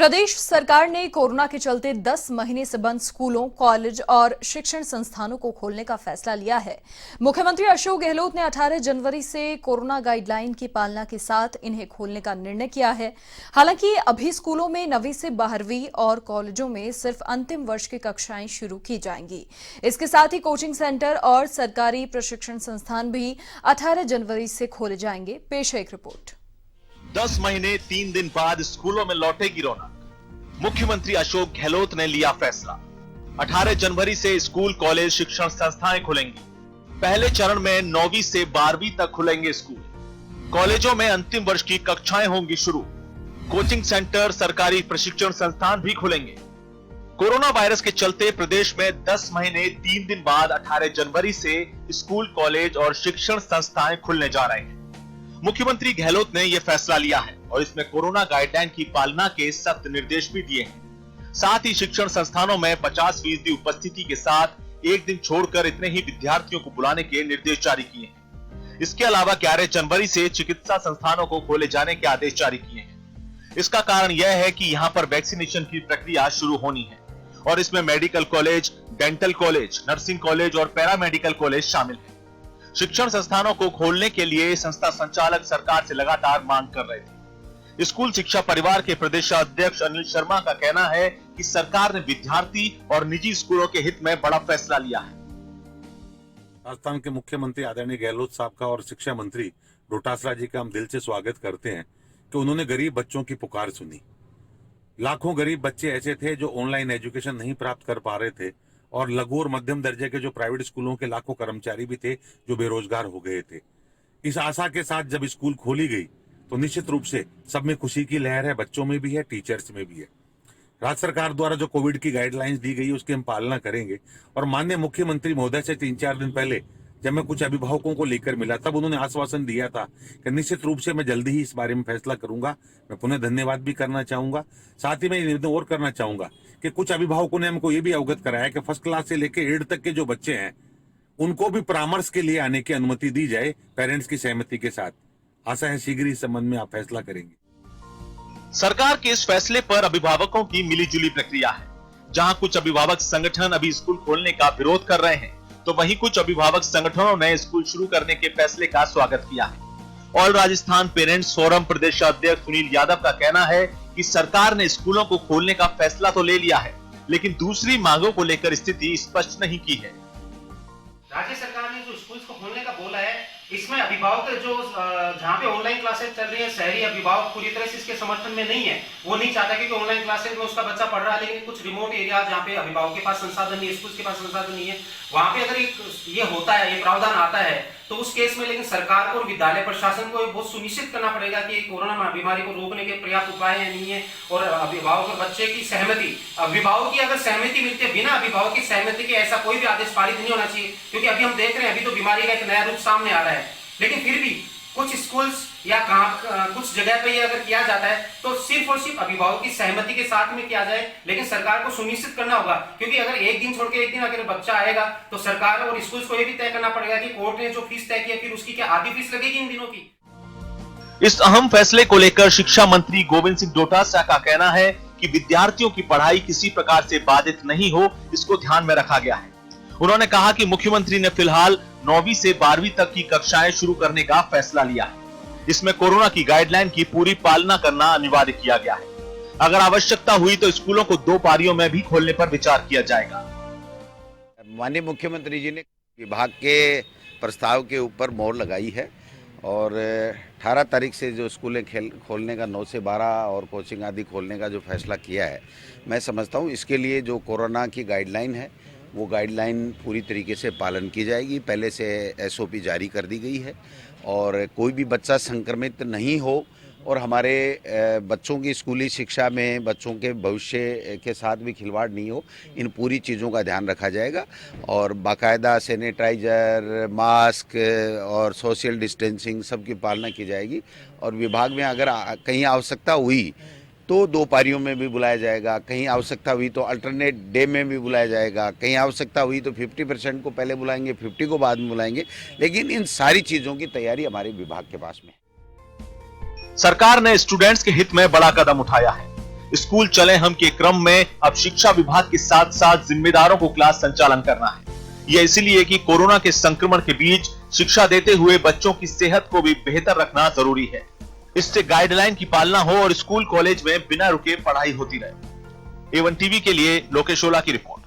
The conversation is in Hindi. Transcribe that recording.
प्रदेश सरकार ने कोरोना के चलते 10 महीने से बंद स्कूलों, कॉलेज और शिक्षण संस्थानों को खोलने का फैसला लिया है। मुख्यमंत्री अशोक गहलोत ने 18 जनवरी से कोरोना गाइडलाइन की पालना के साथ इन्हें खोलने का निर्णय किया है। हालांकि अभी स्कूलों में 9वीं से 12वीं और कॉलेजों में सिर्फ अंतिम वर्ष की कक्षाएं शुरू की जाएंगी। इसके साथ ही कोचिंग सेंटर और सरकारी प्रशिक्षण संस्थान भी 18 जनवरी से खोले जाएंगे। पेश है एक रिपोर्ट। 10 महीने 3 दिन बाद स्कूलों में लौटेगी रौनक। मुख्यमंत्री अशोक गहलोत ने लिया फैसला। 18 जनवरी से स्कूल, कॉलेज, शिक्षण संस्थाएं खुलेंगी। पहले चरण में 9वीं से 12वीं तक खुलेंगे स्कूल। कॉलेजों में अंतिम वर्ष की कक्षाएं होंगी शुरू। कोचिंग सेंटर, सरकारी प्रशिक्षण संस्थान भी खुलेंगे। कोरोना वायरस के चलते प्रदेश में 10 महीने 3 दिन बाद 18 जनवरी से स्कूल, कॉलेज और शिक्षण संस्थाएं खुलने जा रहे हैं। मुख्यमंत्री गहलोत ने यह फैसला लिया है और इसमें कोरोना गाइडलाइन की पालना के सख्त निर्देश भी दिए हैं। साथ ही शिक्षण संस्थानों में 50% उपस्थिति के साथ एक दिन छोड़कर इतने ही विद्यार्थियों को बुलाने के निर्देश जारी किए हैं। इसके अलावा 11 जनवरी से चिकित्सा संस्थानों को खोले जाने के आदेश जारी किए हैं। इसका कारण यह है कि यहाँ पर वैक्सीनेशन की प्रक्रिया शुरू होनी है और इसमें medical college, dental college, nursing college और पैरामेडिकल कॉलेज शामिल है। शिक्षण संस्थानों को खोलने के लिए संस्था संचालक सरकार से लगातार मांग कर रहे थे। स्कूल शिक्षा परिवार के प्रदेश अध्यक्ष अनिल शर्मा का कहना है कि सरकार ने विद्यार्थी और निजी स्कूलों के हित में बड़ा फैसला लिया है। राजस्थान के मुख्यमंत्री आदरणीय गहलोत साहब का और शिक्षा मंत्री डोटासरा जी का हम दिल से स्वागत करते हैं कि उन्होंने गरीब बच्चों की पुकार सुनी। लाखों गरीब बच्चे ऐसे थे जो ऑनलाइन एजुकेशन नहीं प्राप्त कर पा रहे थे और लघु और मध्यम दर्जे के जो प्राइवेट स्कूलों के लाखों कर्मचारी भी थे जो बेरोजगार हो गए थे। इस आशा के साथ जब स्कूल खोली गई तो निश्चित रूप से सब में खुशी की लहर है, बच्चों में भी है, टीचर्स में भी है। राज्य सरकार द्वारा जो कोविड की गाइडलाइंस दी गई उसकी हम पालना करेंगे और माननीय मुख्यमंत्री महोदय से 3-4 दिन पहले जब मैं कुछ अभिभावकों को लेकर मिला तब उन्होंने आश्वासन दिया था कि निश्चित रूप से मैं जल्दी ही इस बारे में फैसला करूंगा। मैं पुनः धन्यवाद भी करना चाहूंगा। साथ ही मैं निवेदन और करना चाहूंगा कि कुछ अभिभावकों ने हमको ये भी अवगत कराया कि फर्स्ट क्लास से लेकर 8 तक के जो बच्चे हैं उनको भी परामर्श के लिए आने की अनुमति दी जाए पेरेंट्स की सहमति के साथ। आशा है शीघ्र इस संबंध में आप फैसला करेंगे। सरकार के इस फैसले पर अभिभावकों की मिलीजुली प्रक्रिया है। जहां कुछ अभिभावक संगठन अभी स्कूल खोलने का विरोध कर रहे हैं तो वहीं कुछ अभिभावक संगठनों ने स्कूल शुरू करने के फैसले का स्वागत किया है। ऑल राजस्थान पेरेंट्स फोरम प्रदेश अध्यक्ष सुनील यादव का कहना है कि सरकार ने स्कूलों को खोलने का फैसला तो ले लिया है लेकिन दूसरी मांगों को लेकर स्थिति स्पष्ट नहीं की है। राज्य सरकार ने जो स्कूल को खोलने का बोला है इसमें अभिभावक जो जहाँ पे ऑनलाइन क्लासेस चल रही है, शहरी अभिभावक पूरी तरह से इसके समर्थन में नहीं है। वो नहीं चाहता कि ऑनलाइन क्लासेस में उसका बच्चा पढ़ रहा है, लेकिन कुछ रिमोट एरिया जहाँ पे अभिभावक के पास संसाधन नहीं है, स्कूल के पास संसाधन नहीं है, वहाँ पे अगर ये होता है, ये प्रावधान आता है तो उस केस में लेकिन सरकार को और विद्यालय प्रशासन को बहुत सुनिश्चित करना पड़ेगा कि कोरोना बीमारी को रोकने के पर्याप्त उपाय नहीं है और अभिभावक और बच्चे की सहमति, अभिभावक की अगर सहमति मिलती है, बिना अभिभावक की सहमति के ऐसा कोई भी आदेश पारित नहीं होना चाहिए। क्योंकि अभी हम देख रहे हैं, अभी तो बीमारी का एक नया रूप सामने आ रहा है, लेकिन फिर भी कुछ स्कूल्स या कुछ जगह पे ये अगर किया जाता है तो सिर्फ और सिर्फ अभिभावक की सहमति के साथ में किया जाए। लेकिन सरकार को सुनिश्चित करना होगा, क्योंकि अगर एक दिन छोड़ के एक दिन अगर बच्चा आएगा तो सरकार और स्कूल्स को ये भी तय करना पड़ेगा कि कोर्ट ने जो फीस तय की है फिर उसकी क्या आधी फीस लगेगी इन दिनों की। इस अहम फैसले को लेकर शिक्षा मंत्री गोविंद सिंह डोटासरा का कहना है कि विद्यार्थियों की पढ़ाई किसी प्रकार से बाधित नहीं हो, इसको ध्यान में रखा गया है। उन्होंने कहा कि मुख्यमंत्री ने फिलहाल 9वीं से 12वीं तक की कक्षाएं शुरू करने का फैसला लिया है। इसमें कोरोना की गाइडलाइन की पूरी पालना करना अनिवार्य किया गया है। अगर आवश्यकता हुई तो स्कूलों को 2 पारियों में भी खोलने पर विचार किया जाएगा। माननीय मुख्यमंत्री जी ने विभाग के प्रस्ताव के ऊपर मोहर लगाई है और 18 तारीख से जो स्कूलें खोलने का 9 से 12 और कोचिंग आदि खोलने का जो फैसला किया है, मैं समझता हूँ इसके लिए जो कोरोना की गाइडलाइन है वो गाइडलाइन पूरी तरीके से पालन की जाएगी। पहले से SOP जारी कर दी गई है और कोई भी बच्चा संक्रमित नहीं हो और हमारे बच्चों की स्कूली शिक्षा में बच्चों के भविष्य के साथ भी खिलवाड़ नहीं हो, इन पूरी चीज़ों का ध्यान रखा जाएगा और बाकायदा सैनिटाइज़र, मास्क और सोशल डिस्टेंसिंग सब की पालना की जाएगी। और विभाग में अगर कहीं आवश्यकता हुई तो 2 पारियों में भी बुलाया जाएगा, कहीं आवश्यकता हुई तो अल्टरनेट डे में भी बुलाया जाएगा, कहीं आवश्यकता हुई तो 50% को पहले बुलाएंगे, 50 को बाद में बुलाएंगे। लेकिन इन सारी चीज़ों की तैयारी हमारे विभाग के पास में है। सरकार ने स्टूडेंट्स के हित में बड़ा कदम उठाया है। स्कूल चले हम के क्रम में अब शिक्षा विभाग के साथ साथ जिम्मेदारों को क्लास संचालन करना है। यह इसलिए कि कोरोना के संक्रमण के बीच शिक्षा देते हुए बच्चों की सेहत को भी बेहतर रखना जरूरी है। इससे गाइडलाइन की पालना हो और स्कूल कॉलेज में बिना रुके पढ़ाई होती रहे। A1 टीवी के लिए लोकेश ओला की रिपोर्ट।